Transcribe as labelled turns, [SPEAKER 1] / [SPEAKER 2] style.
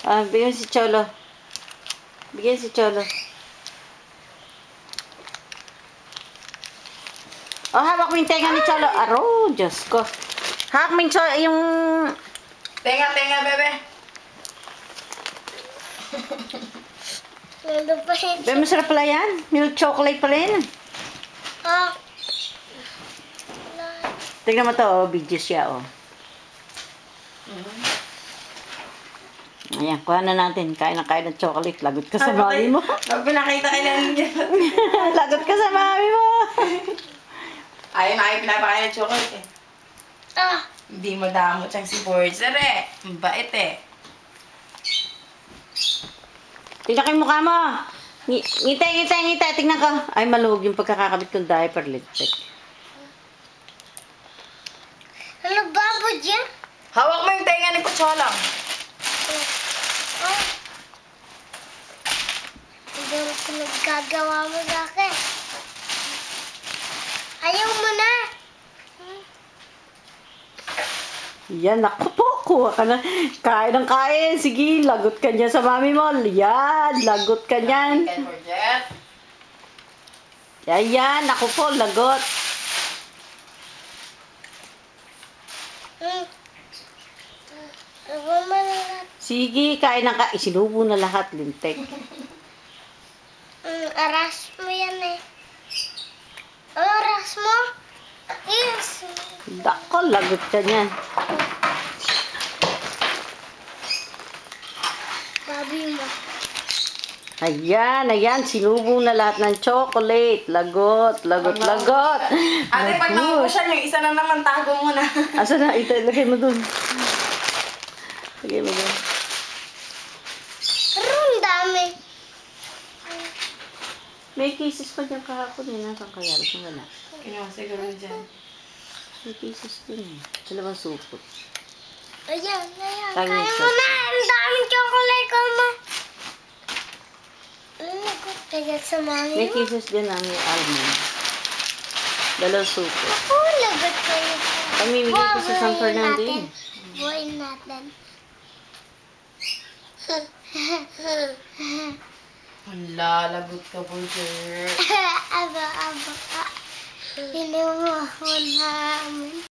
[SPEAKER 1] Bigyan si Cholo. Bigyan si Cholo. Hawak mo yung tenga ni Cholo. Aro, Diyos ko. Hawak mo yung...
[SPEAKER 2] Tenga, bebe.
[SPEAKER 1] Bebe, masarap pala yan. Milk chocolate pala yan. Tignan mo to, video siya, Ayan, kuha na natin. Kain ng chocolate. Lagot ka sa mami mo.
[SPEAKER 2] Pag pinakita kailan niya.
[SPEAKER 1] Lagot ka sa mami mo.
[SPEAKER 2] Ayaw na kayo pinapakain ng chocolate eh. Hindi madamot siyang si Borger eh. Mabait eh.
[SPEAKER 1] Tignan ko yung mukha mo. Ngitay. Tignan ko. Ay, maluwag yung pagkakakabit kong diaper. Lintik.
[SPEAKER 3] Ano ba po dyan?
[SPEAKER 2] Hawak mo yung tenga ni Kucholang.
[SPEAKER 3] Hindi mo pinagkagawa mo sa akin. Ayaw mo na.
[SPEAKER 1] Yan, naku po. Kuha ka na. Kain ng kain. Sige, lagot ka niyan sa mami mo. Yan, lagot ka niyan.
[SPEAKER 2] Kay Borger.
[SPEAKER 1] Yan, naku po, lagot.
[SPEAKER 3] Ayaw mo na.
[SPEAKER 1] Sige, kain ng kain. Sinubo na lahat, lintik.
[SPEAKER 3] Aras mo yan eh. Aras mo? Yes.
[SPEAKER 1] Dako, lagot ka niyan.
[SPEAKER 3] Babi mo.
[SPEAKER 1] Ayan, sinubo na lahat ng chocolate. Lagot.
[SPEAKER 2] Ate, pag naubos siya, yung isa na naman, tago mo na.
[SPEAKER 1] Asa na? Lagay mo dun. Lagay mo dun.
[SPEAKER 3] Pero ang dami.
[SPEAKER 1] May cases pa dyan kahapon eh. Nasaan kaya? Saan wala?
[SPEAKER 2] Kinuha siguro dyan.
[SPEAKER 1] May cases din eh. Sa labang supot.
[SPEAKER 3] Ayan.
[SPEAKER 1] Kaya
[SPEAKER 3] Kaya mo
[SPEAKER 1] siya.
[SPEAKER 3] na. Ang daming chocolate ko mo. Kaya sa mami
[SPEAKER 1] May
[SPEAKER 3] mo.
[SPEAKER 1] cases dyan na may almond. Dalawang supot.
[SPEAKER 3] Ako, lagot ko yun.
[SPEAKER 1] Pamimigay ko sa San Fernando eh.
[SPEAKER 3] Buhayin natin.
[SPEAKER 2] Hala, lagot ka, Borger.
[SPEAKER 3] Aba. Hinimuha ko namin.